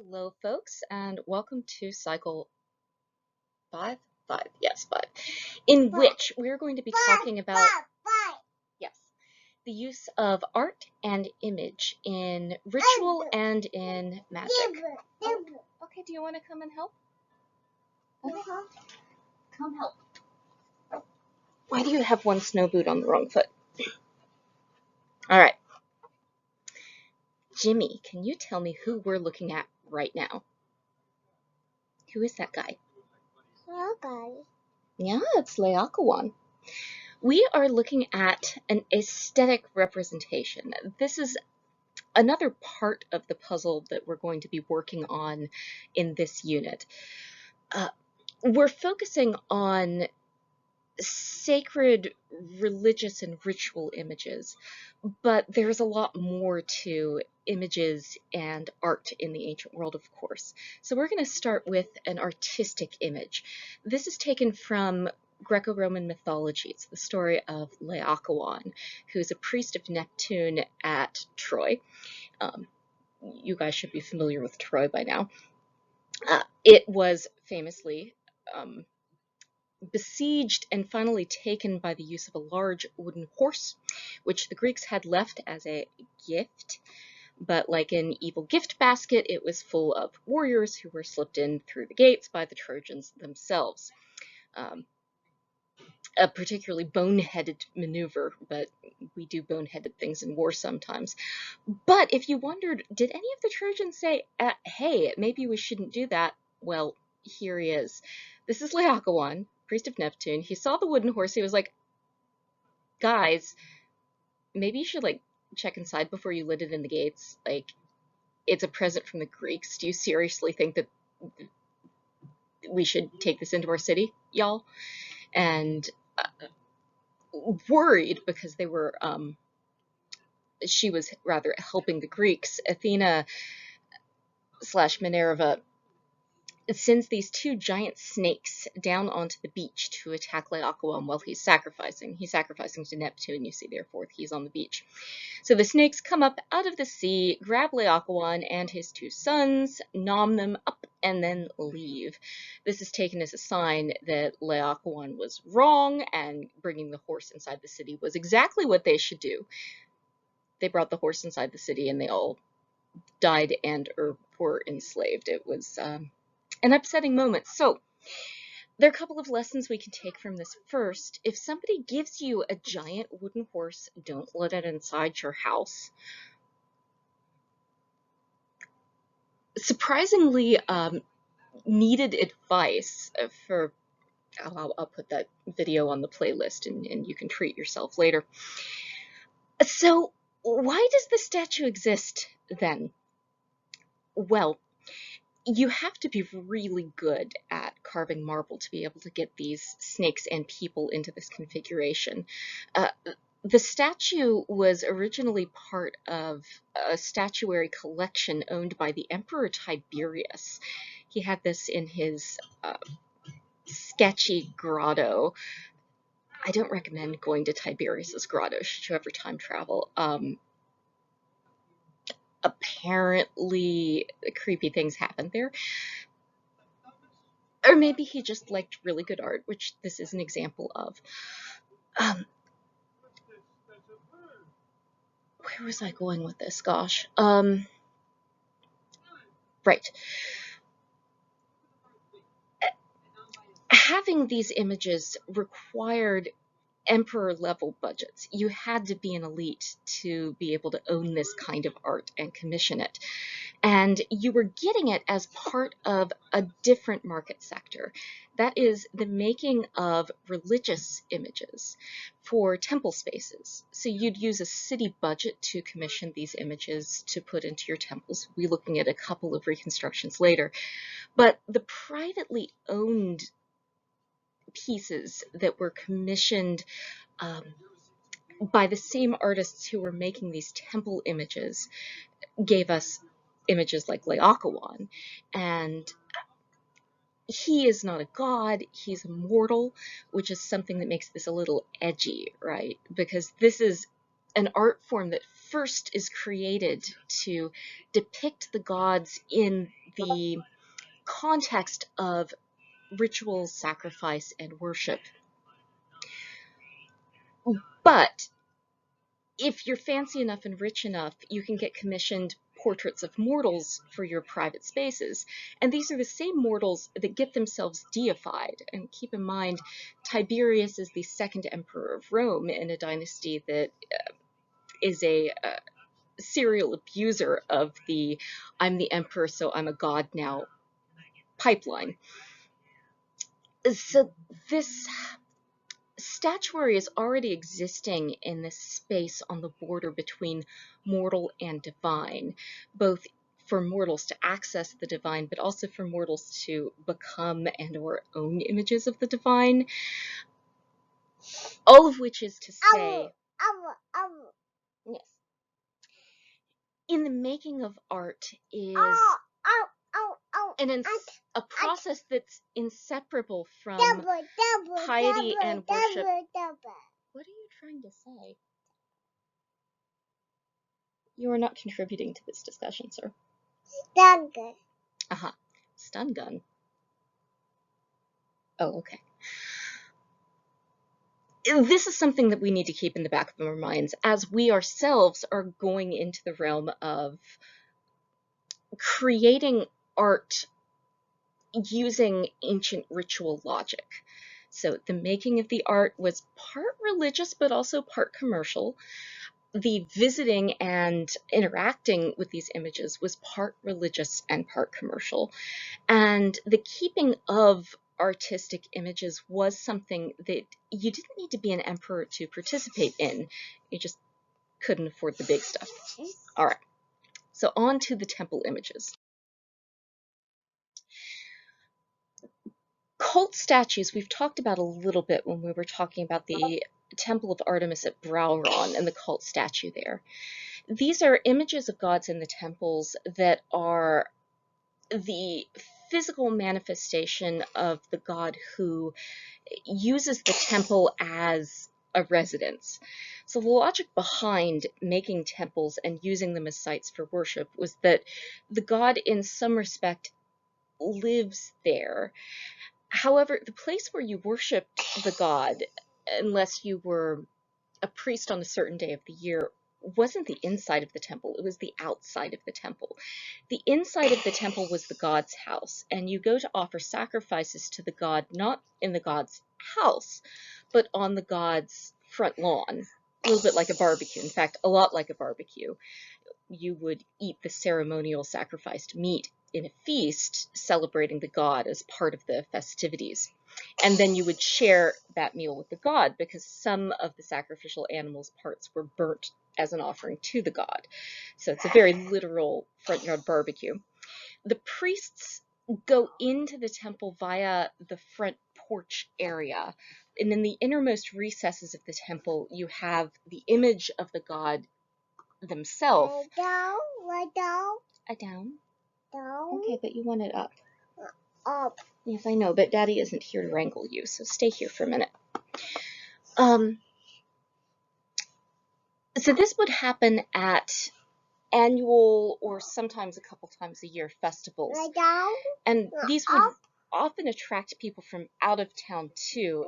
Hello, folks, and welcome to cycle 5, yes, 5, in which we're going to be talking about, yes, the use of art and image in ritual and in magic. Oh, okay, do you want to come and help? Okay. Come help. Why do you have one snow boot on the wrong foot? All right. Jimmy, can you tell me who we're looking at right now? Who is that guy? Nobody. Yeah, it's Laocoon. We are looking at an aesthetic representation. This is another part of the puzzle that we're going to be working on in this unit. We're focusing on sacred religious and ritual images, but there's a lot more to images and art in the ancient world, of course. So we're going to start with an artistic image. This is taken from Greco-Roman mythology. It's the story of Laocoon, who's a priest of Neptune at Troy. You guys should be familiar with Troy by now. It was famously besieged and finally taken by the use of a large wooden horse, which the Greeks had left as a gift. But like an evil gift basket, it was full of warriors who were slipped in through the gates by the Trojans themselves. A particularly boneheaded maneuver, but we do boneheaded things in war sometimes. But if you wondered, did any of the Trojans say, hey, maybe we shouldn't do that? Well, here he is. This is Laocoon, priest of Neptune. He saw the wooden horse. He was like, guys, maybe you should check inside before you let it in the gates. It's a present from the Greeks. Do you seriously think that we should take this into our city, y'all? And worried because they were, she was rather helping the Greeks, Athena / Minerva sends these two giant snakes down onto the beach to attack Laocoon while he's sacrificing. He's sacrificing to Neptune, you see, therefore he's on the beach. So the snakes come up out of the sea, grab Laocoon and his two sons, nom them up, and then leave. This is taken as a sign that Laocoon was wrong, and bringing the horse inside the city was exactly what they should do. They brought the horse inside the city, and they all died and or were enslaved. It was an upsetting moment. So there are a couple of lessons we can take from this. First, if somebody gives you a giant wooden horse, don't let it inside your house. Surprisingly needed advice for, I'll put that video on the playlist and you can treat yourself later. So why does the statue exist then? Well, you have to be really good at carving marble to be able to get these snakes and people into this configuration. The statue was originally part of a statuary collection owned by the Emperor Tiberius. He had this in his sketchy grotto. I don't recommend going to Tiberius's grotto should you ever time travel. Apparently creepy things happened there. Or maybe he just liked really good art, which this is an example of. Where was I going with this? Gosh. Right. Having these images required emperor-level budgets. You had to be an elite to be able to own this kind of art and commission it. And you were getting it as part of a different market sector. That is the making of religious images for temple spaces. So you'd use a city budget to commission these images to put into your temples. We'll be looking at a couple of reconstructions later. But the privately owned pieces that were commissioned by the same artists who were making these temple images gave us images like Laocoon. And he is not a god, he's a mortal, which is something that makes this a little edgy, right? Because this is an art form that first is created to depict the gods in the context of ritual, sacrifice, and worship. But if you're fancy enough and rich enough, you can get commissioned portraits of mortals for your private spaces. And these are the same mortals that get themselves deified. And keep in mind, Tiberius is the second emperor of Rome in a dynasty that is a serial abuser of the "I'm the emperor, so I'm a god now" pipeline. So this statuary is already existing in this space on the border between mortal and divine, both for mortals to access the divine, but also for mortals to become and or own images of the divine. All of which is to say, yes, in the making of art is a process that's inseparable from piety and worship. What are you trying to say? You are not contributing to this discussion, sir. Stun gun. Aha. Stun gun. Oh, okay. This is something that we need to keep in the back of our minds as we ourselves are going into the realm of creating art using ancient ritual logic. So the making of the art was part religious, but also part commercial. The visiting and interacting with these images was part religious and part commercial. And the keeping of artistic images was something that you didn't need to be an emperor to participate in. You just couldn't afford the big stuff. All right, so on to the temple images. Cult statues we've talked about a little bit when we were talking about the Temple of Artemis at Brauron and the cult statue there. These are images of gods in the temples that are the physical manifestation of the god who uses the temple as a residence. So the logic behind making temples and using them as sites for worship was that the god in some respect lives there. However, the place where you worshipped the god, unless you were a priest on a certain day of the year, wasn't the inside of the temple, it was the outside of the temple. The inside of the temple was the god's house, and you go to offer sacrifices to the god not in the god's house, but on the god's front lawn. A little bit like a barbecue, in fact, a lot like a barbecue. You would eat the ceremonial sacrificed meat in a feast, celebrating the god as part of the festivities. And then you would share that meal with the god, because some of the sacrificial animal's parts were burnt as an offering to the god. So it's a very literal front yard barbecue. The priests go into the temple via the front porch area. And in the innermost recesses of the temple, you have the image of the god themselves. Down. Okay, but you want it up. Up. Yes, I know, but Daddy isn't here to wrangle you, so stay here for a minute. So this would happen at annual or sometimes a couple times a year festivals. And these would often attract people from out of town too.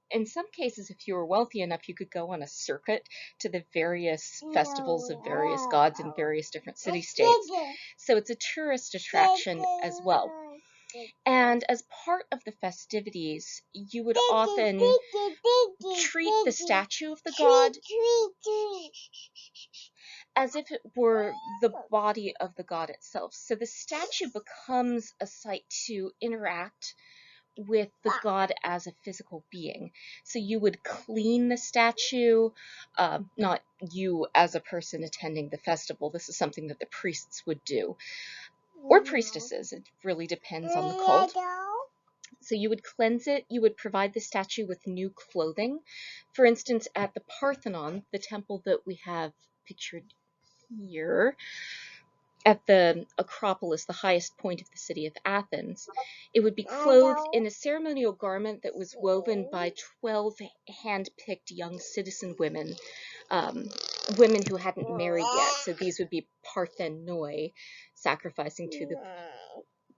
In some cases, if you were wealthy enough, you could go on a circuit to the various festivals of various gods in various different city-states. So it's a tourist attraction as well. And as part of the festivities, you would often treat the statue of the god as if it were the body of the god itself. So the statue becomes a site to interact with the god as a physical being. So you would clean the statue, not you as a person attending the festival. This is something that the priests would do, or priestesses. It really depends on the cult. So you would cleanse it, you would provide the statue with new clothing. For instance, at the Parthenon, the temple that we have pictured here, at the Acropolis, the highest point of the city of Athens, it would be clothed in a ceremonial garment that was woven by 12 hand-picked young citizen women women who hadn't married yet. So these would be parthenoi, sacrificing to the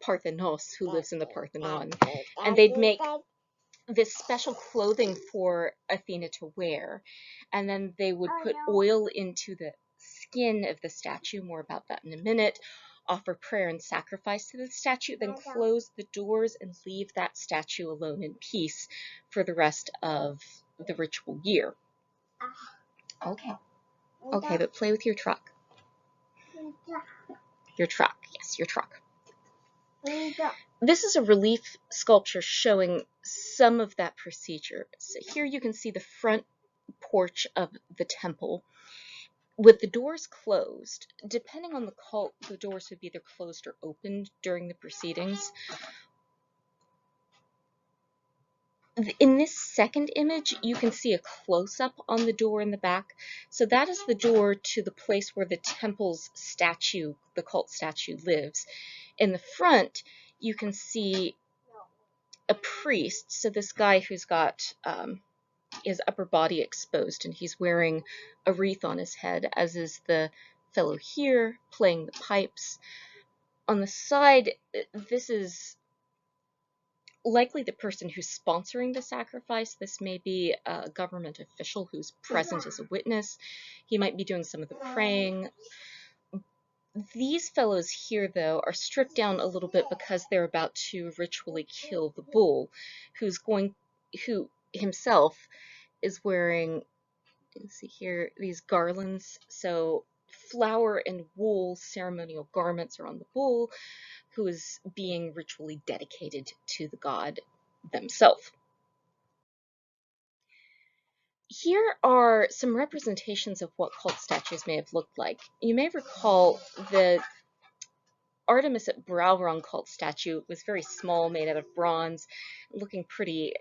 Parthenos, who lives in the Parthenon. And they'd make this special clothing for Athena to wear. And then they would put oil into the skin of the statue, more about that in a minute, offer prayer and sacrifice to the statue, then close the doors and leave that statue alone in peace for the rest of the ritual year. Okay. Okay, but play with your truck. Your truck. Yes, your truck. This is a relief sculpture showing some of that procedure. So here you can see the front porch of the temple with the doors closed. Depending on the cult, the doors would be either closed or opened during the proceedings. In this second image, you can see a close-up on the door in the back. So that is the door to the place where the temple's statue, the cult statue, lives. In the front, you can see a priest, so this guy who's got his upper body exposed, and he's wearing a wreath on his head, as is the fellow here playing the pipes. On the side, this is likely the person who's sponsoring the sacrifice. This may be a government official who's present as a witness. He might be doing some of the praying. These fellows here, though, are stripped down a little bit because they're about to ritually kill the bull, who himself is wearing, let's see here, these garlands. So flour and wool ceremonial garments are on the bull, who is being ritually dedicated to the god themselves. Here are some representations of what cult statues may have looked like. You may recall the Artemis at Browrung cult statue was very small, made out of bronze, looking pretty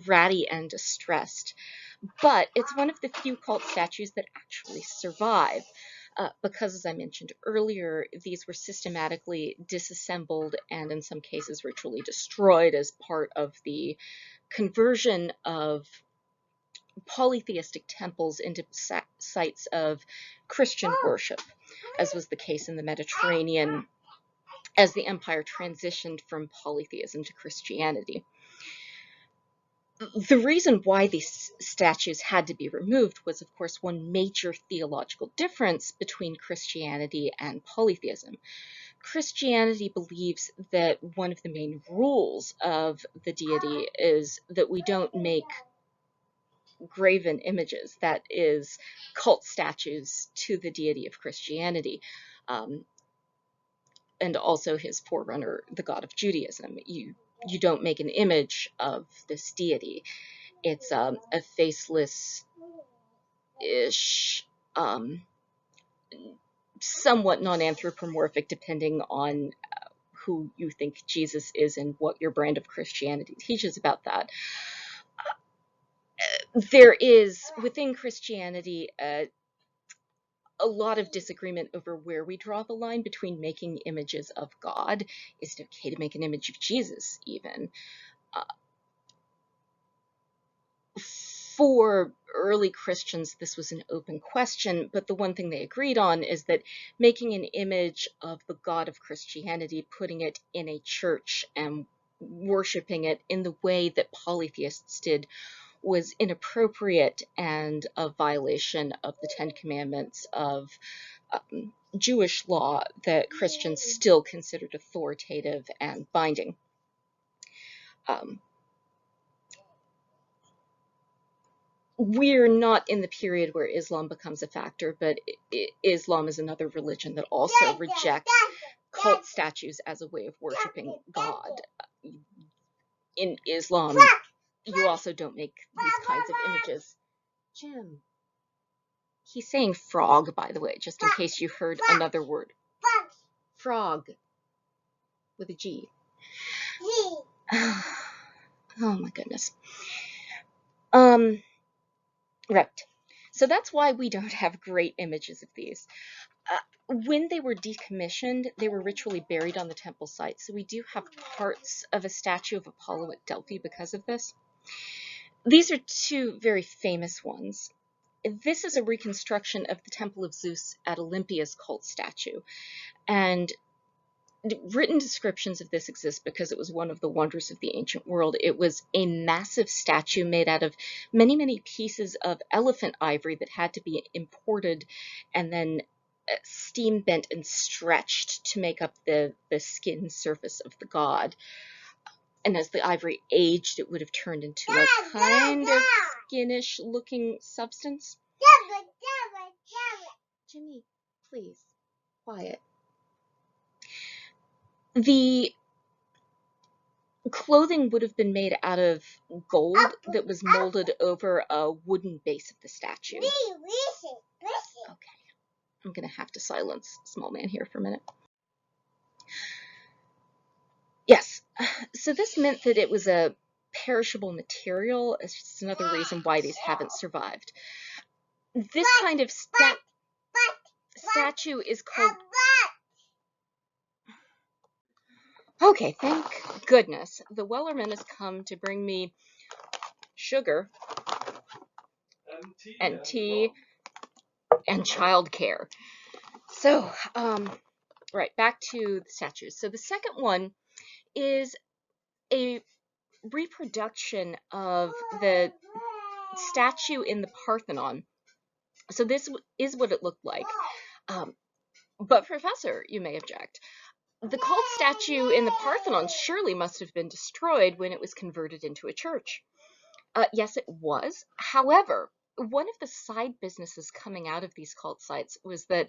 ratty and distressed. But it's one of the few cult statues that actually survive, because, as I mentioned earlier, these were systematically disassembled and in some cases ritually destroyed as part of the conversion of polytheistic temples into sites of Christian worship, as was the case in the Mediterranean as the empire transitioned from polytheism to Christianity. The reason why these statues had to be removed was, of course, one major theological difference between Christianity and polytheism. Christianity believes that one of the main rules of the deity is that we don't make graven images, that is, cult statues to the deity of Christianity, and also his forerunner, the god of Judaism. You don't make an image of this deity. It's a faceless-ish, somewhat non-anthropomorphic, depending on who you think Jesus is and what your brand of Christianity teaches about that. There is, within Christianity, a lot of disagreement over where we draw the line between making images of God. Is it okay to make an image of Jesus, even? For early Christians, this was an open question, but the one thing they agreed on is that making an image of the God of Christianity, putting it in a church and worshiping it in the way that polytheists did, was inappropriate and a violation of the Ten Commandments of Jewish law that Christians still considered authoritative and binding. We're not in the period where Islam becomes a factor, but Islam is another religion that also rejects cult statues as a way of worshiping God. In Islam, you also don't make these kinds of images. Jim. He's saying frog, by the way, just in case you heard another word. Frog. With a G. Oh my goodness. Right. So that's why we don't have great images of these. When they were decommissioned, they were ritually buried on the temple site. So we do have parts of a statue of Apollo at Delphi because of this. These are two very famous ones. this is a reconstruction of the Temple of Zeus at Olympia's cult statue. And written descriptions of this exist because it was one of the wonders of the ancient world. It was a massive statue made out of many, many pieces of elephant ivory that had to be imported and then steam bent and stretched to make up the skin surface of the god. And as the ivory aged, it would have turned into a kind of skinish looking substance. Jimmy, please, quiet. The clothing would have been made out of gold that was molded over a wooden base of the statue. Okay, I'm going to have to silence Small Man here for a minute. Yes, so this meant that it was a perishable material. It's just another reason why these haven't survived. This kind of statue is called... Okay, thank goodness. The Wellerman has come to bring me sugar and tea and childcare. So, right, back to the statues. So the second one is a reproduction of the statue in the Parthenon. So this is what it looked like. But Professor, you may object, the cult statue in the Parthenon surely must have been destroyed when it was converted into a church. Yes, it was. However, one of the side businesses coming out of these cult sites was that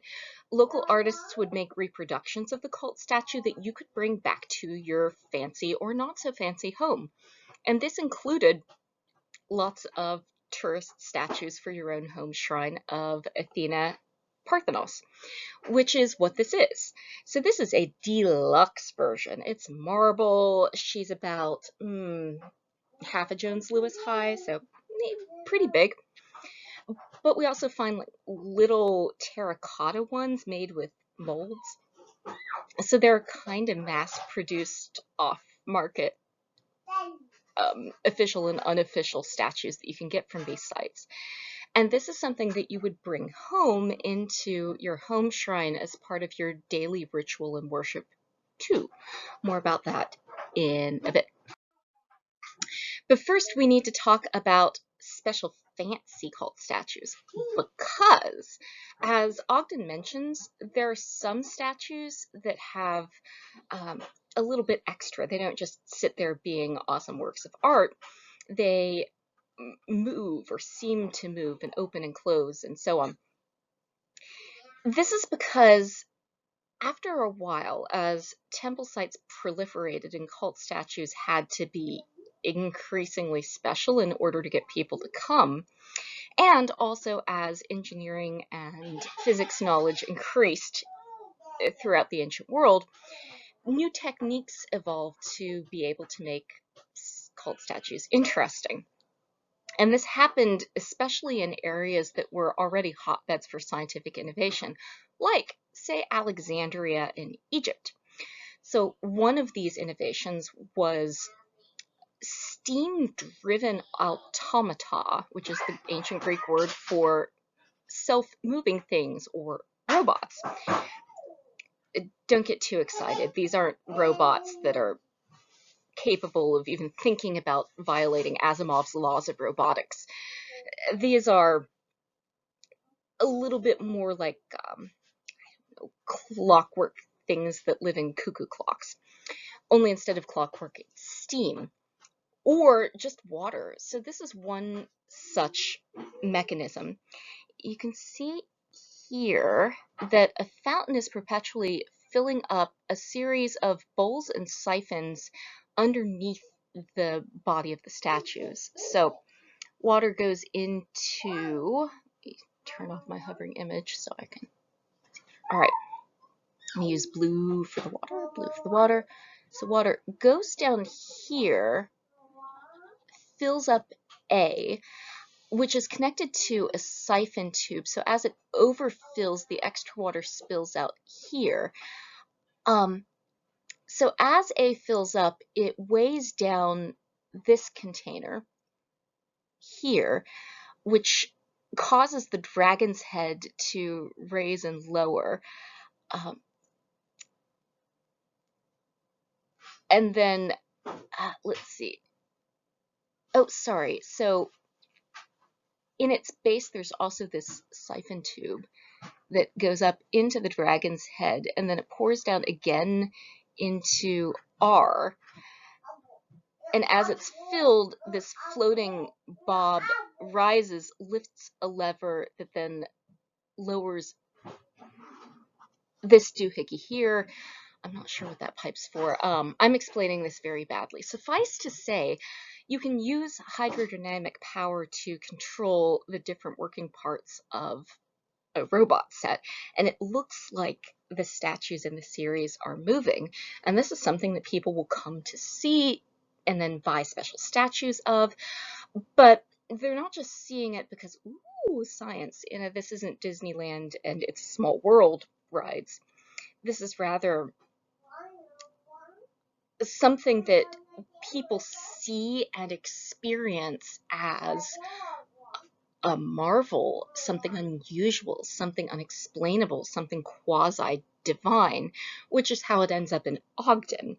local artists would make reproductions of the cult statue that you could bring back to your fancy or not so fancy home. And this included lots of tourist statues for your own home shrine of Athena Parthenos, which is what this is. So this is a deluxe version. It's marble. She's about half a Jones Lewis high, so pretty big. But we also find like little terracotta ones made with molds. So they're kind of mass-produced, off-market, official and unofficial statues that you can get from these sites. And this is something that you would bring home into your home shrine as part of your daily ritual and worship too. More about that in a bit. But first we need to talk about special fancy cult statues, because, as Ogden mentions, there are some statues that have a little bit extra. They don't just sit there being awesome works of art. They move or seem to move and open and close and so on. This is because after a while, as temple sites proliferated and cult statues had to be increasingly special in order to get people to come, and also as engineering and physics knowledge increased throughout the ancient world, new techniques evolved to be able to make cult statues interesting. And this happened especially in areas that were already hotbeds for scientific innovation, like, say, Alexandria in Egypt. So one of these innovations was steam-driven automata, which is the ancient Greek word for self-moving things or robots. Don't get too excited. These aren't robots that are capable of even thinking about violating Asimov's laws of robotics. These are a little bit more like clockwork things that live in cuckoo clocks. Only instead of clockwork, it's steam. Or just water. So this is one such mechanism. You can see here that a fountain is perpetually filling up a series of bowls and siphons underneath the body of the statues. So water goes into... turn off my hovering image so I can... Alright, I'm going to use blue for the water, So water goes down here, fills up A, which is connected to a siphon tube. So as it overfills, the extra water spills out here. So as A fills up, it weighs down this container here, which causes the dragon's head to raise and lower. And then, let's see. Oh, sorry. So in its base, there's also this siphon tube that goes up into the dragon's head, and then it pours down again into R. And as it's filled, this floating bob rises, lifts a lever that then lowers this doohickey here. I'm not sure what that pipe's for. I'm explaining this very badly. Suffice to say, you can use hydrodynamic power to control the different working parts of a robot set, and it looks like the statues in the series are moving, and this is something that people will come to see and then buy special statues of, but they're not just seeing it because, ooh, science, this isn't Disneyland and It's a Small World rides. This is rather something that people see and experience as a marvel, something unusual, something unexplainable, something quasi-divine, which is how it ends up in Ogden.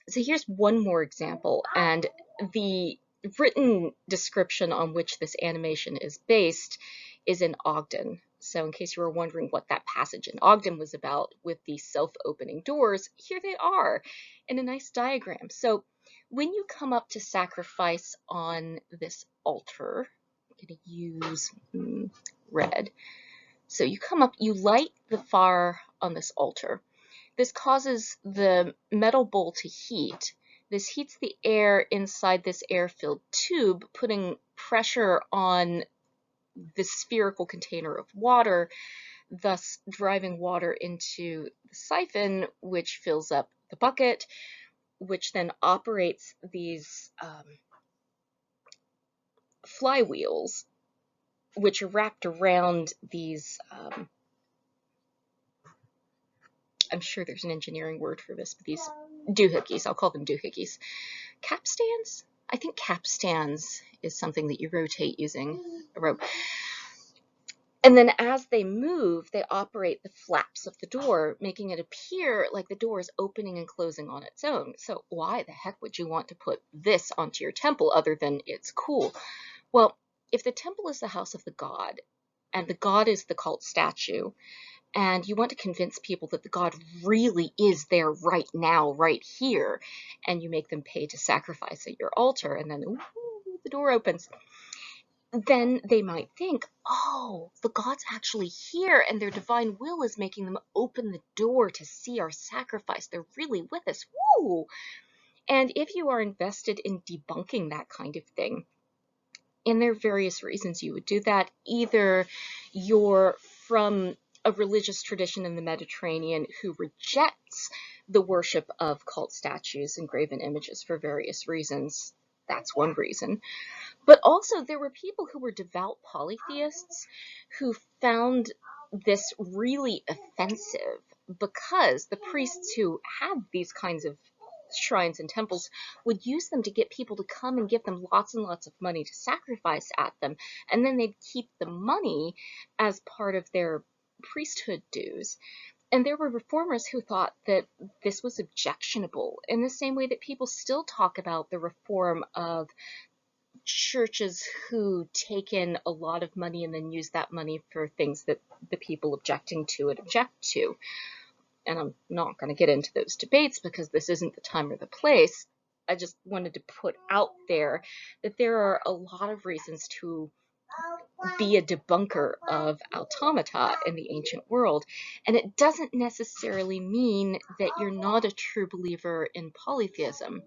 So here's one more example, and the written description on which this animation is based is in Ogden. So in case you were wondering what that passage in Ogden was about with the self-opening doors, here they are in a nice diagram. So when you come up to sacrifice on this altar, I'm going to use red. So you come up, you light the fire on this altar. This causes the metal bowl to heat. This heats the air inside this air-filled tube, putting pressure on the spherical container of water, thus driving water into the siphon, which fills up the bucket, which then operates these flywheels, which are wrapped around these I'm sure there's an engineering word for this, but these doohickeys, I'll call them doohickeys. Capstans? I think capstans is something that you rotate using a rope. And then as they move, they operate the flaps of the door, making it appear like the door is opening and closing on its own. So why the heck would you want to put this onto your temple other than it's cool? Well, if the temple is the house of the god, and the god is the cult statue, and you want to convince people that the god really is there right now, right here, and you make them pay to sacrifice at your altar, and then ooh, the door opens, then they might think, oh, the god's actually here, and their divine will is making them open the door to see our sacrifice. They're really with us. Woo! And if you are invested in debunking that kind of thing, and there are various reasons you would do that. Either you're from a religious tradition in the Mediterranean who rejects the worship of cult statues and graven images for various reasons. That's one reason. But also there were people who were devout polytheists who found this really offensive because the priests who had these kinds of shrines and temples would use them to get people to come and give them lots and lots of money to sacrifice at them, and then they'd keep the money as part of their priesthood dues. And there were reformers who thought that this was objectionable, in the same way that people still talk about the reform of churches who take in a lot of money and then use that money for things that the people objecting to it object to. And I'm not going to get into those debates because this isn't the time or the place. I just wanted to put out there that there are a lot of reasons to be a debunker of automata in the ancient world. And it doesn't necessarily mean that you're not a true believer in polytheism.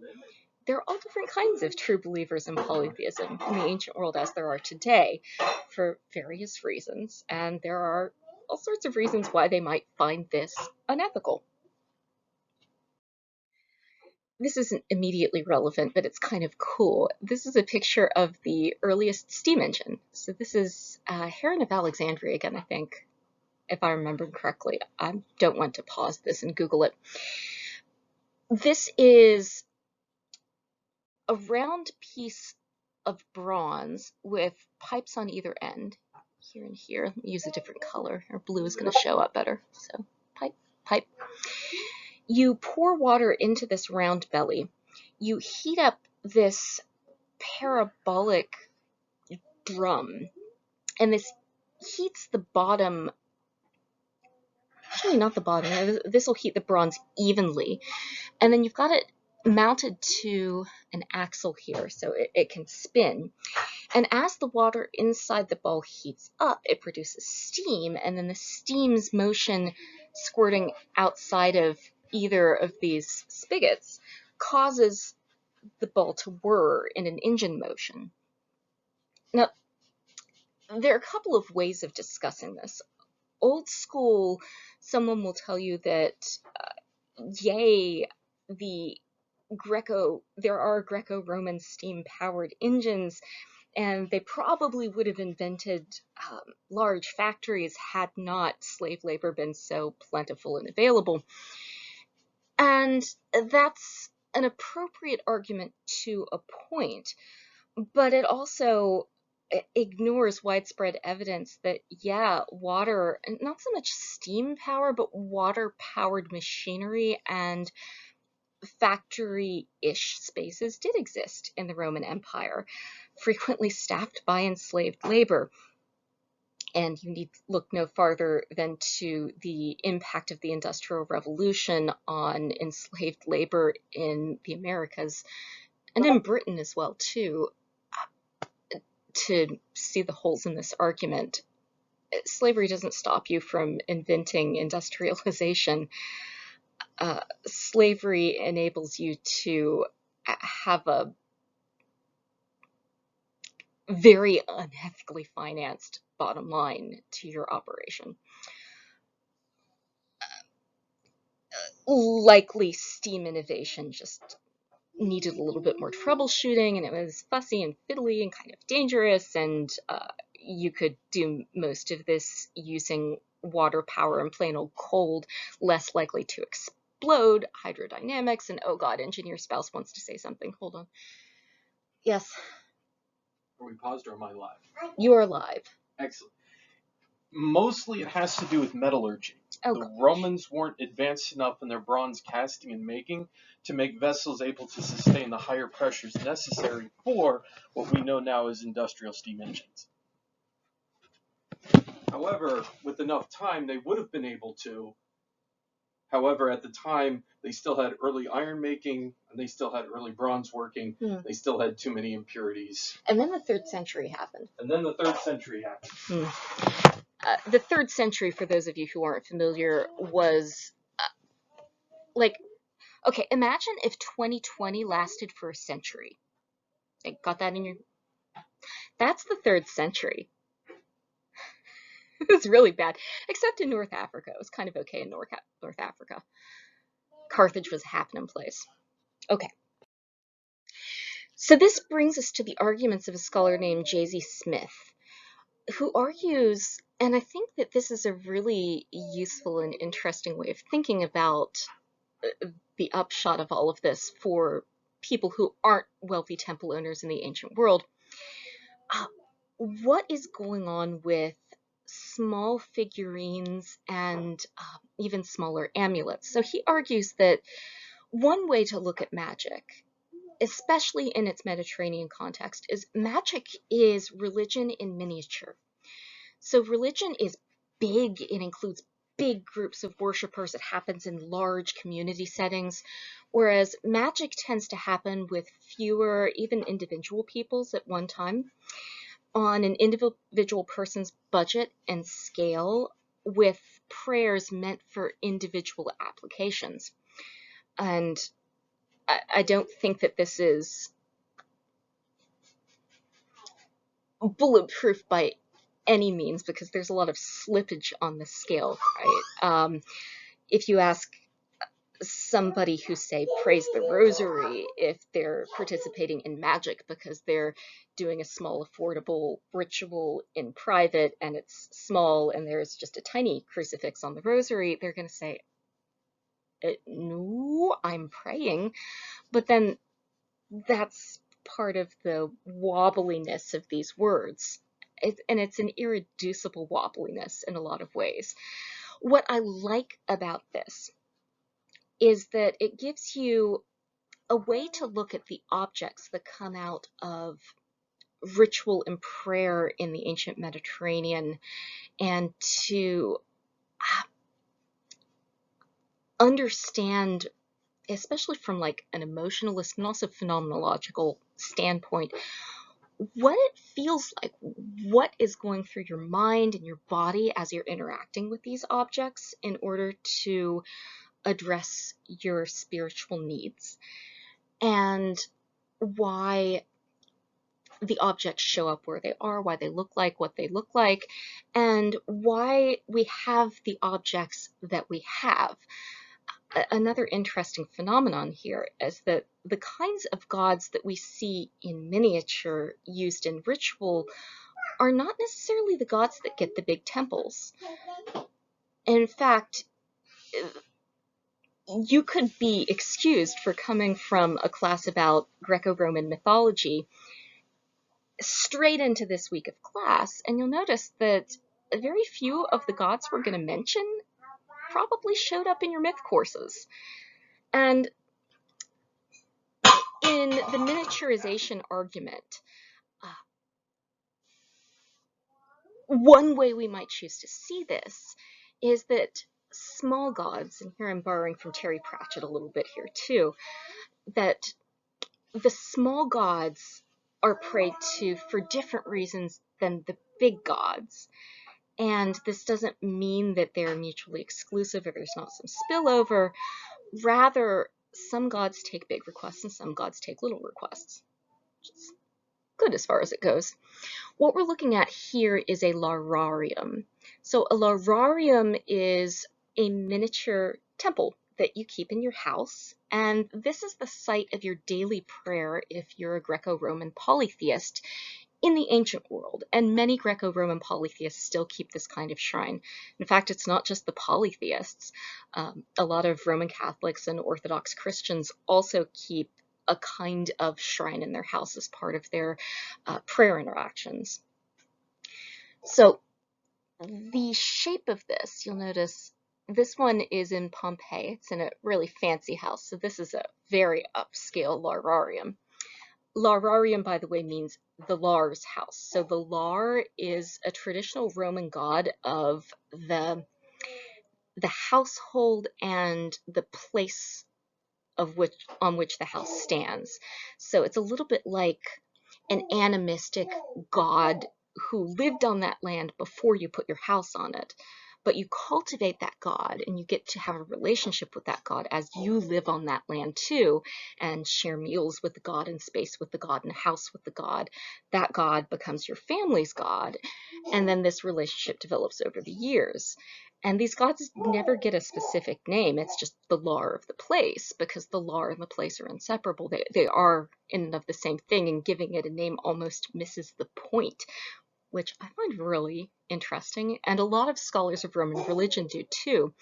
There are all different kinds of true believers in polytheism in the ancient world as there are today for various reasons. And there are all sorts of reasons why they might find this unethical. This isn't immediately relevant, but it's kind of cool. This is a picture of the earliest steam engine. So this is Heron of Alexandria again, I think, if I remember correctly. I don't want to pause this and Google it. This is a round piece of bronze with pipes on either end, here and here. Let me use a different color, or blue is going to show up better. So pipe, pipe. You pour water into this round belly. You heat up this parabolic drum, and this heats the bottom. Actually, not the bottom. This will heat the bronze evenly. And then you've got it mounted to an axle here so it can spin. And as the water inside the ball heats up, it produces steam, and then the steam's motion squirting outside of either of these spigots causes the ball to whir in an engine motion. Now, there are a couple of ways of discussing this. Old school, someone will tell you that, yay, there are Greco-Roman steam-powered engines, and they probably would have invented large factories had not slave labor been so plentiful and available. And that's an appropriate argument to a point, but it also ignores widespread evidence that, yeah, water, not so much steam power, but water-powered machinery and factory-ish spaces did exist in the Roman Empire, frequently staffed by enslaved labor. And you need look no farther than to the impact of the Industrial Revolution on enslaved labor in the Americas, and in Britain as well, too, to see the holes in this argument. Slavery doesn't stop you from inventing industrialization. Slavery enables you to have a very unethically financed bottom line to your operation. Likely steam innovation just needed a little bit more troubleshooting, and it was fussy and fiddly and kind of dangerous, and you could do most of this using water power and plain old cold, less likely to explode, hydrodynamics, and oh god, engineer spouse wants to say something. Hold on. Yes? Are we paused or am I live? You are live. Excellent. Mostly it has to do with metallurgy. Oh, the gosh. Romans weren't advanced enough in their bronze casting and making to make vessels able to sustain the higher pressures necessary for what we know now as industrial steam engines. However, with enough time, they would have been able to. However, at the time, they still had early iron making, and they still had early bronze working. They still had too many impurities. And then the 3rd century happened. The 3rd century, for those of you who aren't familiar, was okay, imagine if 2020 lasted for a century. Got that in your... That's the 3rd century. It was really bad, except in North Africa. It was kind of okay in North Africa. Carthage was a happening place. Okay. So this brings us to the arguments of a scholar named J.Z. Smith, who argues, and I think that this is a really useful and interesting way of thinking about the upshot of all of this for people who aren't wealthy temple owners in the ancient world. What is going on with small figurines and even smaller amulets? So he argues that one way to look at magic, especially in its Mediterranean context, is magic is religion in miniature. So religion is big. It includes big groups of worshipers. It happens in large community settings, whereas magic tends to happen with fewer, even individual peoples at one time, on an individual person's budget and scale, with prayers meant for individual applications. And I don't think that this is bulletproof by any means, because there's a lot of slippage on the scale, right? If you ask somebody who, say, prays the rosary, if they're participating in magic because they're doing a small, affordable ritual in private, and it's small, and there's just a tiny crucifix on the rosary, they're going to say, no, I'm praying. But then that's part of the wobbliness of these words. And it's an irreducible wobbliness in a lot of ways. What I like about this is that it gives you a way to look at the objects that come out of ritual and prayer in the ancient Mediterranean, and to understand, especially from like an emotionalist and also phenomenological standpoint, what it feels like, what is going through your mind and your body as you're interacting with these objects in order to address your spiritual needs, and why the objects show up where they are, why they look like what they look like, and why we have the objects that we have. Another interesting phenomenon here is that the kinds of gods that we see in miniature used in ritual are not necessarily the gods that get the big temples. In fact, you could be excused for coming from a class about Greco-Roman mythology straight into this week of class, and you'll notice that very few of the gods we're going to mention probably showed up in your myth courses. And in the miniaturization argument, one way we might choose to see this is that small gods, and here I'm borrowing from Terry Pratchett a little bit here too, that the small gods are prayed to for different reasons than the big gods. And this doesn't mean that they're mutually exclusive or there's not some spillover. Rather, some gods take big requests and some gods take little requests, which is good as far as it goes. What we're looking at here is a lararium. So a lararium is a miniature temple that you keep in your house, and this is the site of your daily prayer if you're a Greco-Roman polytheist in the ancient world, and many Greco-Roman polytheists still keep this kind of shrine. In fact, it's not just the polytheists. A lot of Roman Catholics and Orthodox Christians also keep a kind of shrine in their house as part of their prayer interactions. So the shape of this, you'll notice this one is in Pompeii. It's in a really fancy house. So this is a very upscale lararium. Lararium, by the way, means the Lars house. So the Lar is a traditional Roman god of the household and the place on which the house stands. So it's a little bit like an animistic god who lived on that land before you put your house on it. But you cultivate that god and you get to have a relationship with that god as you live on that land too, and share meals with the god and space with the god and a house with the god. That god becomes your family's god, and then this relationship develops over the years. And these gods never get a specific name. It's just the Lar of the place, because the Lar and the place are inseparable. They are in and of the same thing, and giving it a name almost misses the point, which I find really interesting, and a lot of scholars of Roman religion do too.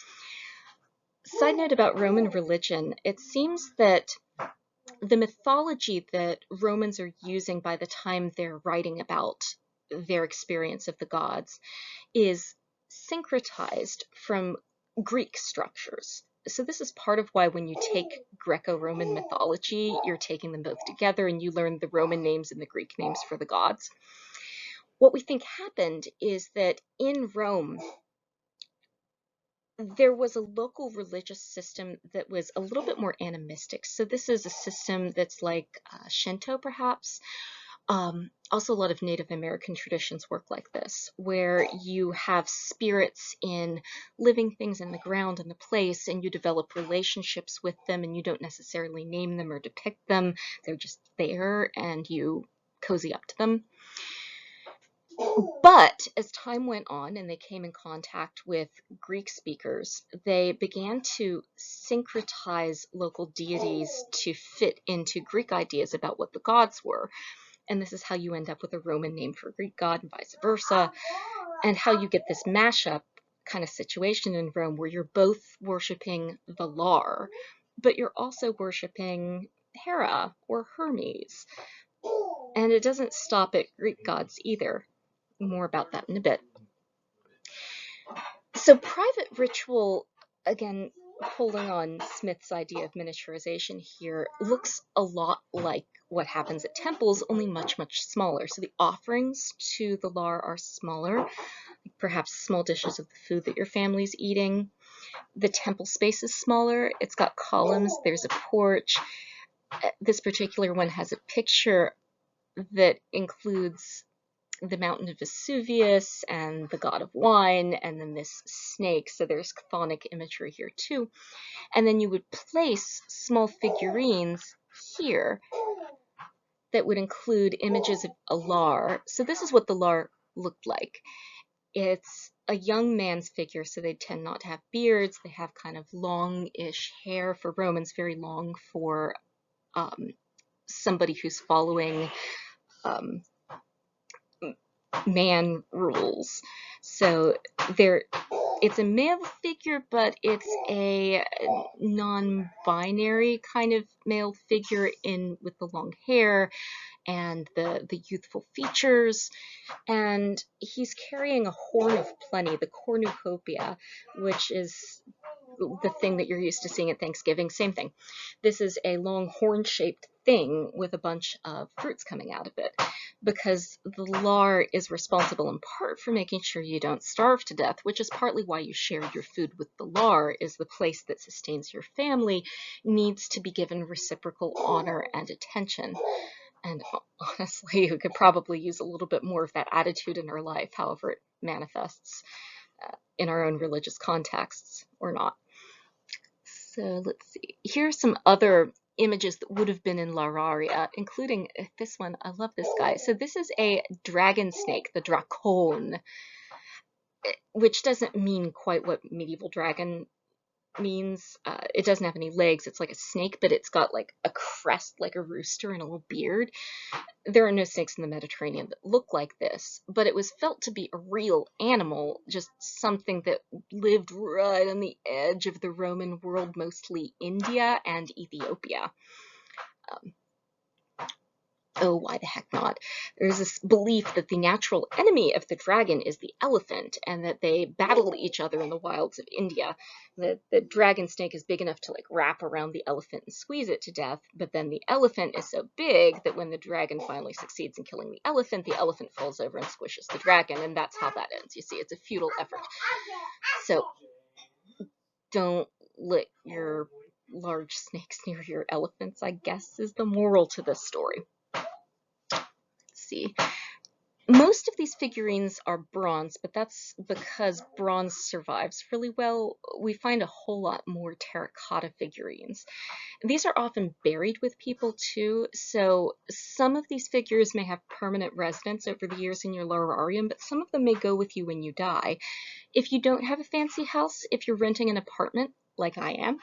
Side note about Roman religion, it seems that the mythology that Romans are using by the time they're writing about their experience of the gods is syncretized from Greek structures. So this is part of why when you take Greco-Roman mythology, you're taking them both together and you learn the Roman names and the Greek names for the gods. What we think happened is that in Rome, there was a local religious system that was a little bit more animistic. So this is a system that's like Shinto, perhaps. Also, a lot of Native American traditions work like this, where you have spirits in living things in the ground and the place, and you develop relationships with them, and you don't necessarily name them or depict them. They're just there, and you cozy up to them. But as time went on and they came in contact with Greek speakers, they began to syncretize local deities to fit into Greek ideas about what the gods were. And this is how you end up with a Roman name for a Greek god and vice versa, and how you get this mashup kind of situation in Rome where you're both worshiping the Lar, but you're also worshiping Hera or Hermes. And it doesn't stop at Greek gods either. More about that in a bit. So private ritual, again, pulling on Smith's idea of miniaturization here, looks a lot like what happens at temples, only much, much smaller. So the offerings to the Lar are smaller, perhaps small dishes of the food that your family's eating. The temple space is smaller. It's got columns. There's a porch. This particular one has a picture that includes the mountain of Vesuvius and the god of wine, and then this snake. So there's chthonic imagery here too. And then you would place small figurines here that would include images of a lar. So this is what the lar looked like. It's a young man's figure, so they tend not to have beards. They have kind of long-ish hair for Romans, very long for somebody who's following man rules. So it's a male figure, but it's a non-binary kind of male figure with the long hair and the youthful features. And he's carrying a horn of plenty, the cornucopia, which is the thing that you're used to seeing at Thanksgiving. Same thing. This is a long horn-shaped thing with a bunch of fruits coming out of it, because the lar is responsible in part for making sure you don't starve to death, which is partly why you share your food with the lar, is the place that sustains your family needs to be given reciprocal honor and attention. And honestly, we could probably use a little bit more of that attitude in our life, however it manifests in our own religious contexts or not. So let's see. Here are some other images that would have been in Lararia, including this one. I love this guy. So this is a dragon snake, the drakon, which doesn't mean quite what medieval dragon means. It doesn't have any legs. It's like a snake, but it's got like a crest like a rooster and a little beard. There are no snakes in the Mediterranean that look like this, but it was felt to be a real animal, just something that lived right on the edge of the Roman world, mostly India and Ethiopia. Oh, why the heck not? There's this belief that the natural enemy of the dragon is the elephant, and that they battle each other in the wilds of India. The dragon snake is big enough to like wrap around the elephant and squeeze it to death, but then the elephant is so big that when the dragon finally succeeds in killing the elephant falls over and squishes the dragon, and that's how that ends. You see, it's a futile effort. So don't let your large snakes near your elephants, I guess, is the moral to this story. See, most of these figurines are bronze, but that's because bronze survives really well. We find a whole lot more terracotta figurines. These are often buried with people too, so some of these figures may have permanent residence over the years in your lararium, but some of them may go with you when you die. If you don't have a fancy house, if you're renting an apartment like I am,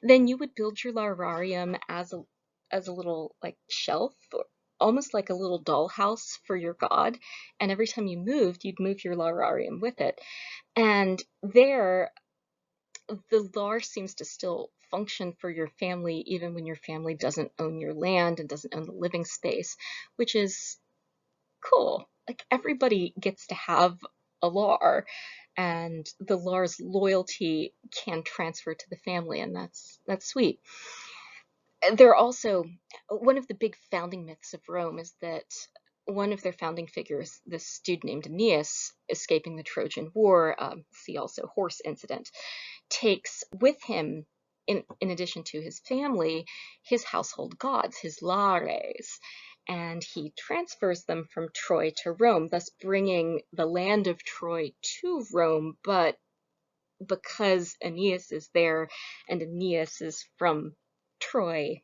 then you would build your lararium as a little like shelf, or almost like a little dollhouse for your god, and every time you moved, you'd move your lararium with it. And there, the lar seems to still function for your family even when your family doesn't own your land and doesn't own the living space, which is cool. Like, everybody gets to have a lar, and the lar's loyalty can transfer to the family, and that's sweet. They're also, one of the big founding myths of Rome is that one of their founding figures, this dude named Aeneas, escaping the Trojan War, see also horse incident, takes with him, in addition to his family, his household gods, his lares, and he transfers them from Troy to Rome, thus bringing the land of Troy to Rome. But because Aeneas is there and Aeneas is from Troy,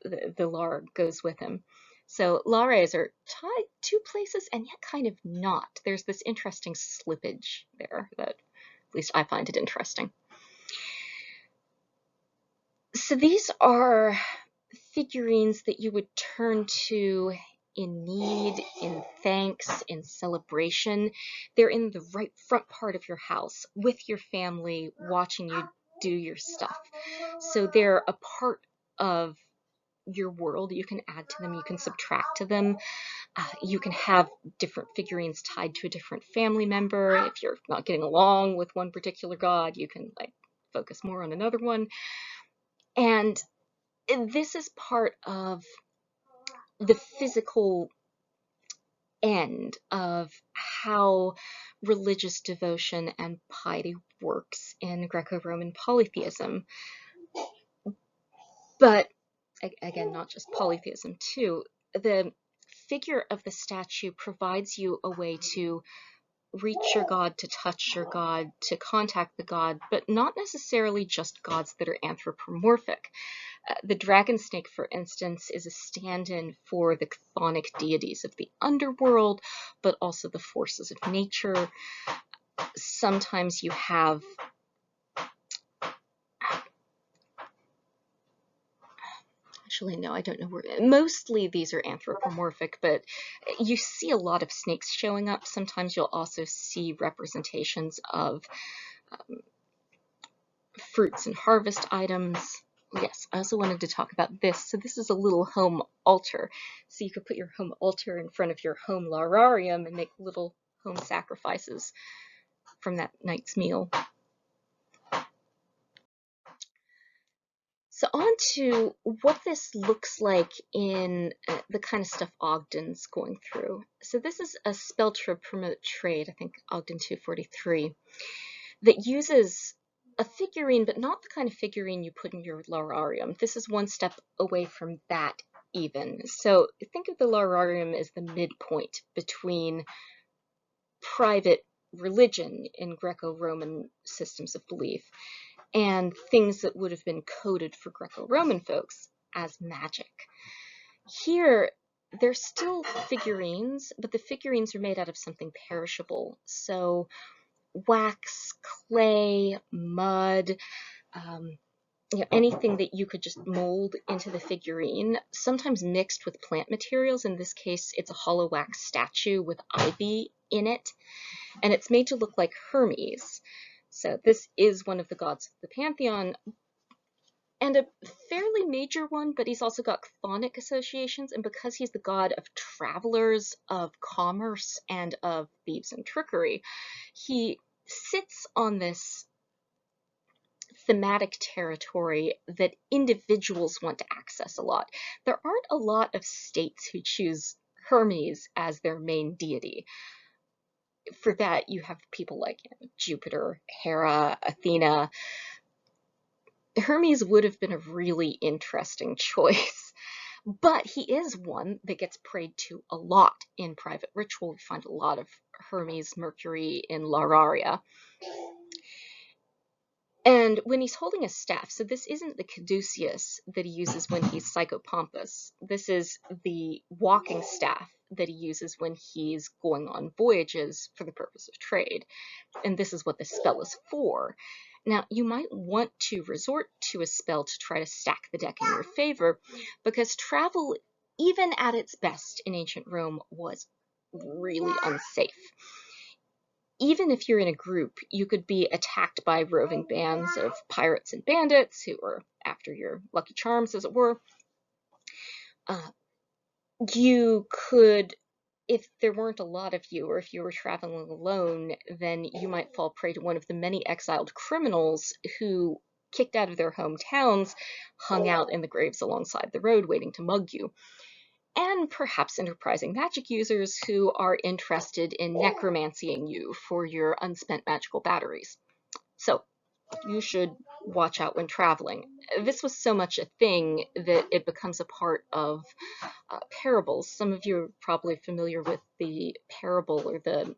the lar goes with him. So lares are tied to places and yet kind of not. There's this interesting slippage there that, at least I find it interesting. So these are figurines that you would turn to in need, in thanks, in celebration. They're in the right front part of your house with your family, watching you do your stuff. So they're a part of your world. You can add to them, you can subtract to them. You can have different figurines tied to a different family member. If you're not getting along with one particular god, you can like focus more on another one. And this is part of the physical end of how religious devotion and piety works in Greco-Roman polytheism. But again, not just polytheism too. The figure of the statue provides you a way to reach your god, to touch your god, to contact the god, but not necessarily just gods that are anthropomorphic. The dragon snake, for instance, is a stand-in for the chthonic deities of the underworld, but also the forces of nature. Sometimes you have actually, no, I don't know where. Mostly these are anthropomorphic, but you see a lot of snakes showing up. Sometimes you'll also see representations of fruits and harvest items. Yes, I also wanted to talk about this. So this is a little home altar. So you could put your home altar in front of your home lararium and make little home sacrifices from that night's meal. So on to what this looks like in the kind of stuff Ogden's going through. So this is a spell to promote trade, I think Ogden 243, that uses a figurine, but not the kind of figurine you put in your lararium. This is one step away from that even. So think of the lararium as the midpoint between private religion in Greco-Roman systems of belief and things that would have been coded for Greco-Roman folks as magic. Here, they're still figurines, but the figurines are made out of something perishable. So wax, clay, mud, anything that you could just mold into the figurine, sometimes mixed with plant materials. In this case, it's a hollow wax statue with ivy in it, and it's made to look like Hermes. So this is one of the gods of the pantheon, and a fairly major one, but he's also got chthonic associations, and because he's the god of travelers, of commerce, and of thieves and trickery, he sits on this thematic territory that individuals want to access a lot. There aren't a lot of states who choose Hermes as their main deity. For that, you have people like Jupiter, Hera, Athena. Hermes would have been a really interesting choice, but he is one that gets prayed to a lot in private ritual. We find a lot of Hermes, Mercury in Lararia. And when he's holding a staff, so this isn't the caduceus that he uses when he's psychopompous. This is the walking staff that he uses when he's going on voyages for the purpose of trade. And this is what the spell is for. Now, you might want to resort to a spell to try to stack the deck in your favor, because travel, even at its best in ancient Rome, was really unsafe. Even if you're in a group, you could be attacked by roving bands of pirates and bandits who are after your lucky charms, as it were. You could, if there weren't a lot of you, or if you were traveling alone, then you might fall prey to one of the many exiled criminals who, kicked out of their hometowns, hung out in the graves alongside the road waiting to mug you. And perhaps enterprising magic users who are interested in necromancying you for your unspent magical batteries. So you should watch out when traveling. This was so much a thing that it becomes a part of parables. Some of you are probably familiar with the parable or the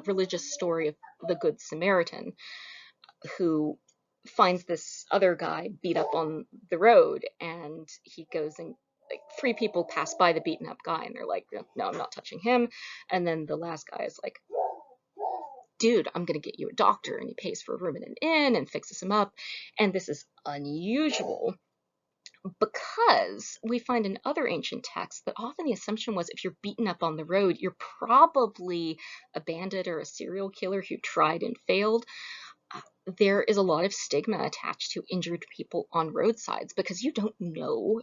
religious story of the Good Samaritan, who finds this other guy beat up on the road, and he goes and like 3 people pass by the beaten up guy, and they're like, no, I'm not touching him. And then the last guy is like, dude, I'm gonna get you a doctor, and he pays for a room in an inn and fixes him up. And this is unusual because we find in other ancient texts that often the assumption was if you're beaten up on the road, you're probably a bandit or a serial killer who tried and failed. There is a lot of stigma attached to injured people on roadsides because you don't know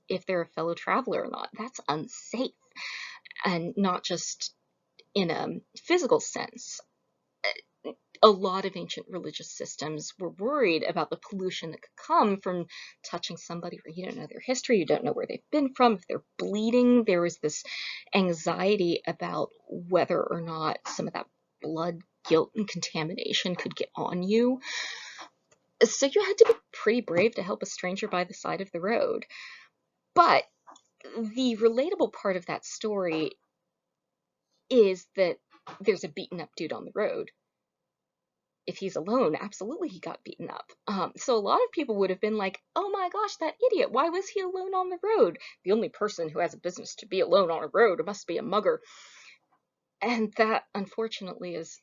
if they're a fellow traveler or not. That's unsafe, and not just in a physical sense. A lot of ancient religious systems were worried about the pollution that could come from touching somebody where you don't know their history, you don't know where they've been from, if they're bleeding. There was this anxiety about whether or not some of that blood, guilt, and contamination could get on you. So you had to be pretty brave to help a stranger by the side of the road. But the relatable part of that story is that there's a beaten up dude on the road. If he's alone, absolutely he got beaten up. So a lot of people would have been like, oh my gosh, that idiot, why was he alone on the road? The only person who has a business to be alone on a road must be a mugger. And that, unfortunately, is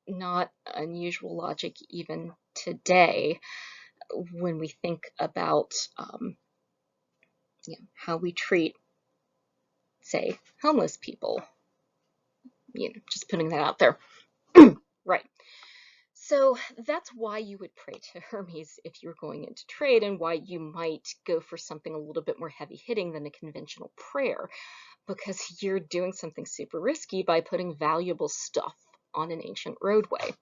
not unusual logic even today when we think about how we treat, say, homeless people. Just putting that out there. Right. So that's why you would pray to Hermes if you're going into trade, and why you might go for something a little bit more heavy-hitting than a conventional prayer, because you're doing something super risky by putting valuable stuff on an ancient roadway.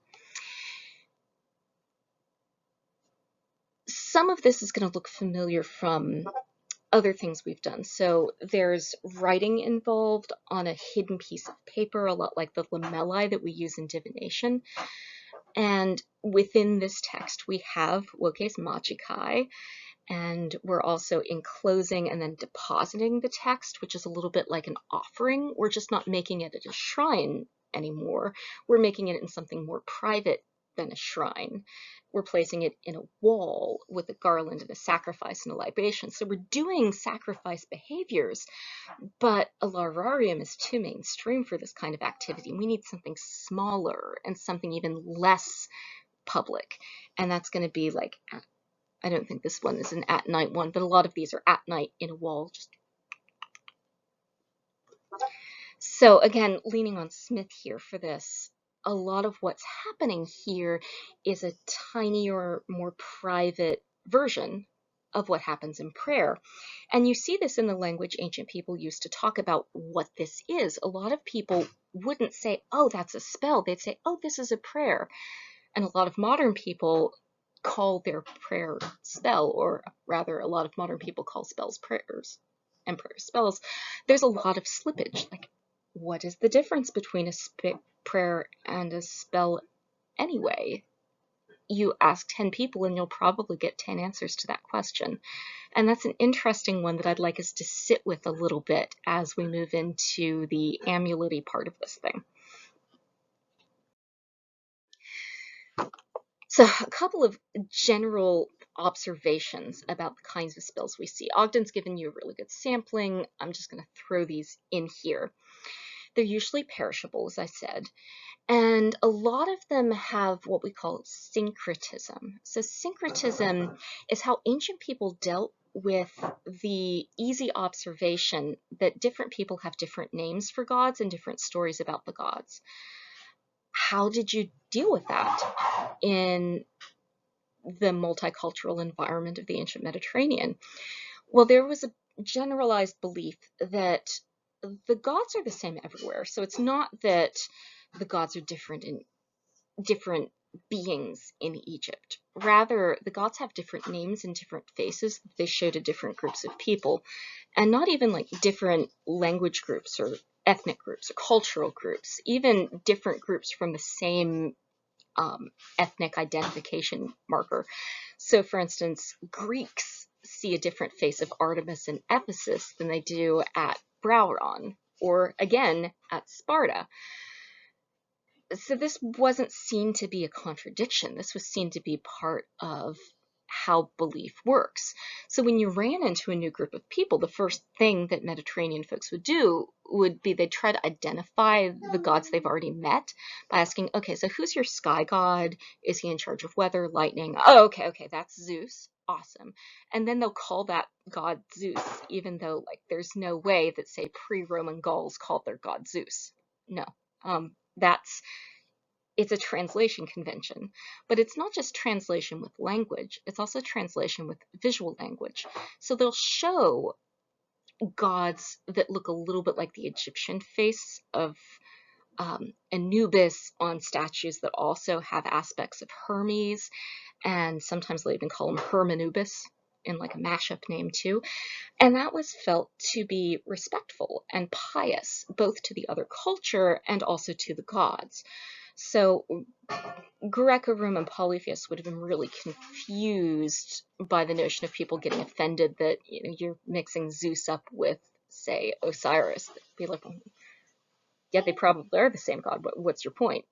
Some of this is going to look familiar from other things we've done. So there's writing involved on a hidden piece of paper, a lot like the lamellae that we use in divination. And within this text, we have Woke's Machikai, and we're also enclosing and then depositing the text, which is a little bit like an offering. We're just not making it at a shrine anymore. We're making it in something more private than a shrine. We're placing it in a wall with a garland and a sacrifice and a libation. So we're doing sacrifice behaviors, but a lararium is too mainstream for this kind of activity. We need something smaller and something even less public. And that's going to be like, I don't think this one is an at night one, but a lot of these are at night in a wall. So again, leaning on Smith here for this, a lot of what's happening here is a tinier, more private version of what happens in prayer. And you see this in the language ancient people used to talk about what this is. A lot of people wouldn't say, oh, that's a spell. They'd say, oh, this is a prayer. And a lot of modern people call their prayer spell, or rather, a lot of modern people call spells prayers and prayers spells. There's a lot of slippage. Like, what is the difference between a prayer and a spell anyway? You ask 10 people and you'll probably get 10 answers to that question. And that's an interesting one that I'd like us to sit with a little bit as we move into the amulet-y part of this thing. So a couple of general observations about the kinds of spells we see. Ogden's given you a really good sampling. I'm just going to throw these in here. They're usually perishable, as I said, and a lot of them have what we call syncretism. So syncretism is how ancient people dealt with the easy observation that different people have different names for gods and different stories about the gods. How did you deal with that in the multicultural environment of the ancient Mediterranean? Well, there was a generalized belief that the gods are the same everywhere. So it's not that the gods are different in different beings in Egypt. Rather, the gods have different names and different faces that they show to different groups of people, and not even like different language groups or ethnic groups or cultural groups, even different groups from the same ethnic identification marker. So, for instance, Greeks see a different face of Artemis in Ephesus than they do at Brauron, or again at Sparta. So this wasn't seen to be a contradiction. This was seen to be part of how belief works. So when you ran into a new group of people, the first thing that Mediterranean folks would do would be they'd try to identify the gods they've already met by asking, okay, so who's your sky god? Is he in charge of weather, lightning? Oh, okay, that's Zeus. Awesome. And then they'll call that god Zeus, even though like there's no way that, say, pre-Roman Gauls called their god Zeus. No. It's a translation convention, but it's not just translation with language, it's also translation with visual language. So they'll show gods that look a little bit like the Egyptian face of Anubis on statues that also have aspects of Hermes, and sometimes they even call him Hermanubis in like a mashup name too. And that was felt to be respectful and pious, both to the other culture and also to the gods. So Greco-Roman polytheists would have been really confused by the notion of people getting offended that you're mixing Zeus up with, say, Osiris. They'd be like, well, yeah, they probably are the same god, but what's your point?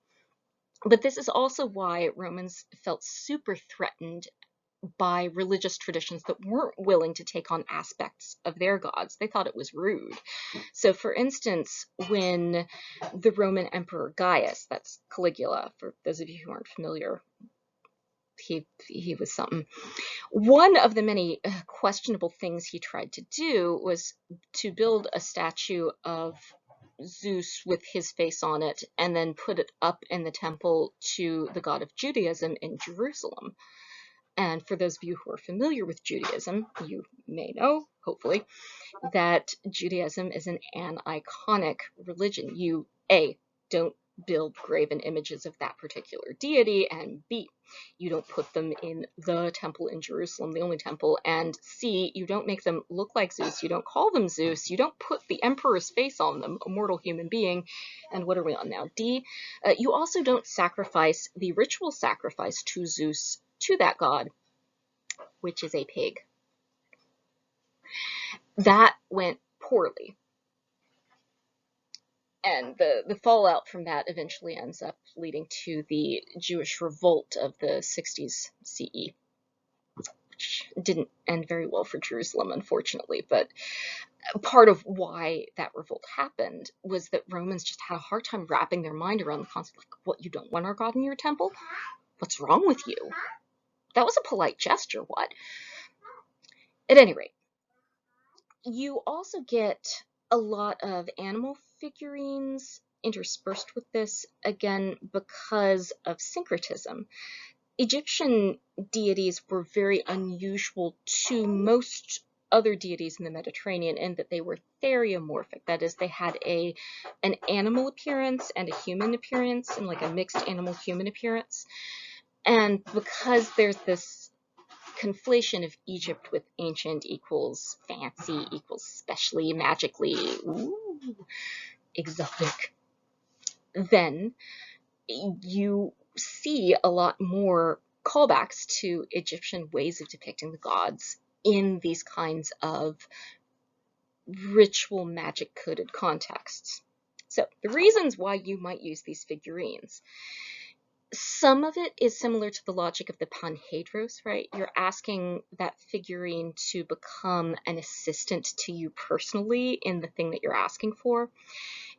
But this is also why Romans felt super threatened by religious traditions that weren't willing to take on aspects of their gods. They thought it was rude. So, for instance, when the Roman Emperor Gaius, that's Caligula, for those of you who aren't familiar, he was something. One of the many questionable things he tried to do was to build a statue of Zeus with his face on it and then put it up in the temple to the god of Judaism in Jerusalem. And for those of you who are familiar with Judaism, you may know, hopefully, that Judaism is an aniconic religion. You, A, don't build graven images of that particular deity, and B, you don't put them in the temple in Jerusalem, the only temple, and C, you don't make them look like Zeus, you don't call them Zeus, you don't put the emperor's face on them, a mortal human being, and what are we on now? D, you also don't sacrifice the ritual sacrifice to Zeus, to that god, which is a pig. That went poorly. And the fallout from that eventually ends up leading to the Jewish revolt of the 60s CE, which didn't end very well for Jerusalem, unfortunately. But part of why that revolt happened was that Romans just had a hard time wrapping their mind around the concept of, what, you don't want our God in your temple? What's wrong with you? That was a polite gesture, what? At any rate, you also get a lot of animal figurines interspersed with this, again, because of syncretism. Egyptian deities were very unusual to most other deities in the Mediterranean in that they were theriomorphic. That is, they had an animal appearance and a human appearance, and like a mixed animal-human appearance. And because there's this conflation of Egypt with ancient equals fancy equals specially magically exotic, then you see a lot more callbacks to Egyptian ways of depicting the gods in these kinds of ritual magic coded contexts. So the reasons why you might use these figurines. Some of it is similar to the logic of the panhedros, right? You're asking that figurine to become an assistant to you personally in the thing that you're asking for.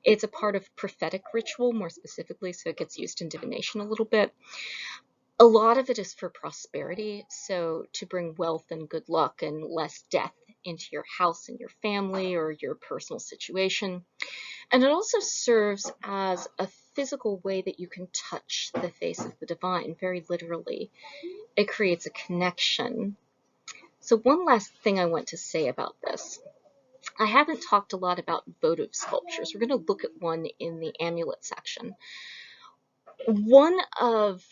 It's a part of prophetic ritual, more specifically, so it gets used in divination a little bit. A lot of it is for prosperity, so to bring wealth and good luck and less death into your house and your family or your personal situation. And it also serves as a physical way that you can touch the face of the divine, very literally. It creates a connection. So one last thing I want to say about this. I haven't talked a lot about votive sculptures. We're going to look at one in the amulet section. One of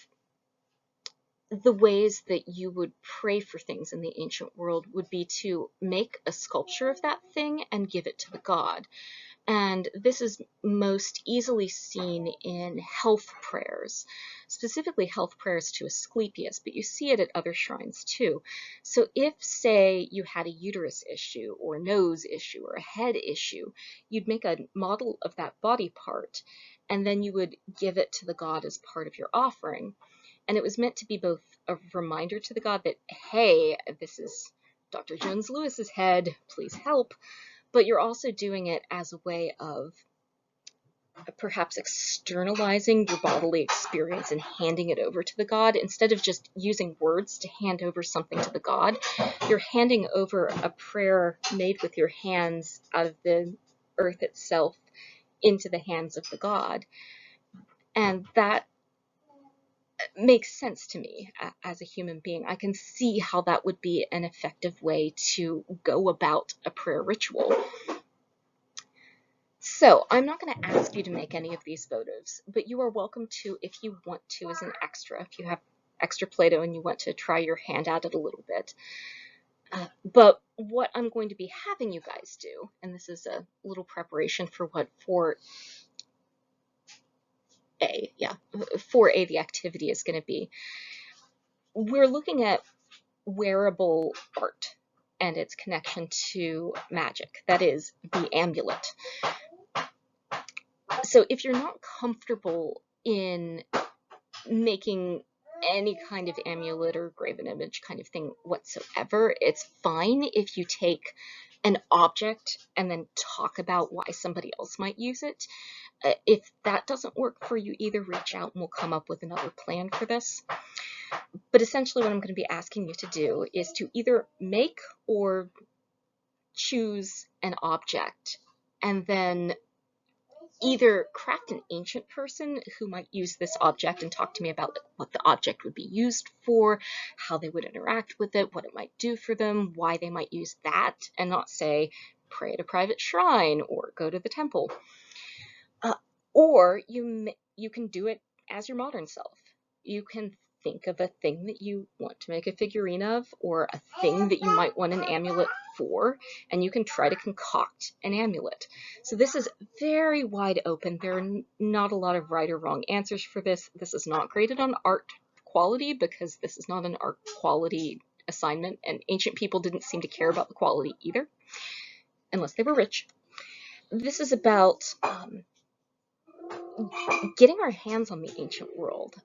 the ways that you would pray for things in the ancient world would be to make a sculpture of that thing and give it to the god. And this is most easily seen in health prayers, specifically health prayers to Asclepius, but you see it at other shrines too. So if, say, you had a uterus issue or a nose issue or a head issue, you'd make a model of that body part, and then you would give it to the god as part of your offering. And it was meant to be both a reminder to the god that, hey, this is Dr. Jones Lewis's head, please help. But you're also doing it as a way of perhaps externalizing your bodily experience and handing it over to the god. Instead of just using words to hand over something to the god, you're handing over a prayer made with your hands out of the earth itself into the hands of the god. And that makes sense to me as a human being. I can see how that would be an effective way to go about a prayer ritual. So I'm not going to ask you to make any of these votives, but you are welcome to, if you want to, as an extra, if you have extra Play-Doh and you want to try your hand at it a little bit. But what I'm going to be having you guys do, and this is a little preparation for what 4A, yeah, 4A the activity is going to be. We're looking at wearable art and its connection to magic, that is, the amulet. So if you're not comfortable in making any kind of amulet or graven image kind of thing whatsoever, it's fine if you take an object and then talk about why somebody else might use it. If that doesn't work for you either, reach out and we'll come up with another plan for this. But essentially what I'm going to be asking you to do is to either make or choose an object and then either craft an ancient person who might use this object and talk to me about what the object would be used for, how they would interact with it, what it might do for them, why they might use that, and not say, pray at a private shrine or go to the temple. Or you can do it as your modern self. You can think of a thing that you want to make a figurine of, or a thing that you might want an amulet for, and you can try to concoct an amulet. So this is very wide open. There are not a lot of right or wrong answers for this. This is not graded on art quality because this is not an art quality assignment, and ancient people didn't seem to care about the quality either, unless they were rich. This is about getting our hands on the ancient world.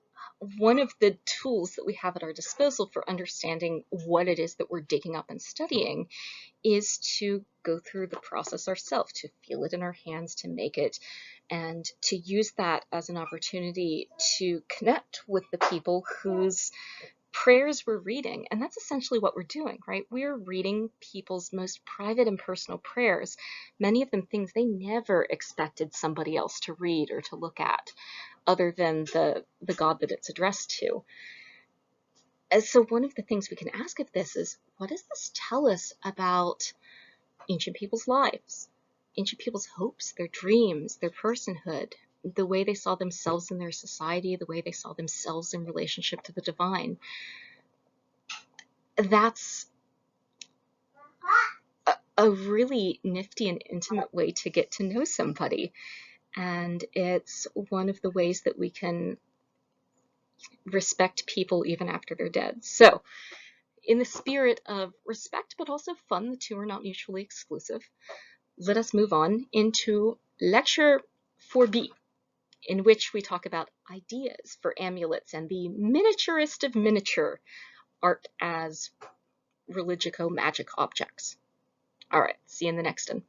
One of the tools that we have at our disposal for understanding what it is that we're digging up and studying is to go through the process ourselves, to feel it in our hands, to make it, and to use that as an opportunity to connect with the people whose prayers we're reading. And that's essentially what we're doing, right? We're reading people's most private and personal prayers, many of them things they never expected somebody else to read or to look at, other than the God that it's addressed to. And so one of the things we can ask of this is, what does this tell us about ancient people's lives, ancient people's hopes, their dreams, their personhood, the way they saw themselves in their society, the way they saw themselves in relationship to the divine? That's a really nifty and intimate way to get to know somebody. And it's one of the ways that we can respect people even after they're dead. So in the spirit of respect, but also fun, the two are not mutually exclusive, let us move on into lecture 4B, in which we talk about ideas for amulets and the miniaturest of miniature art as religico magic objects. All right, see you in the next one.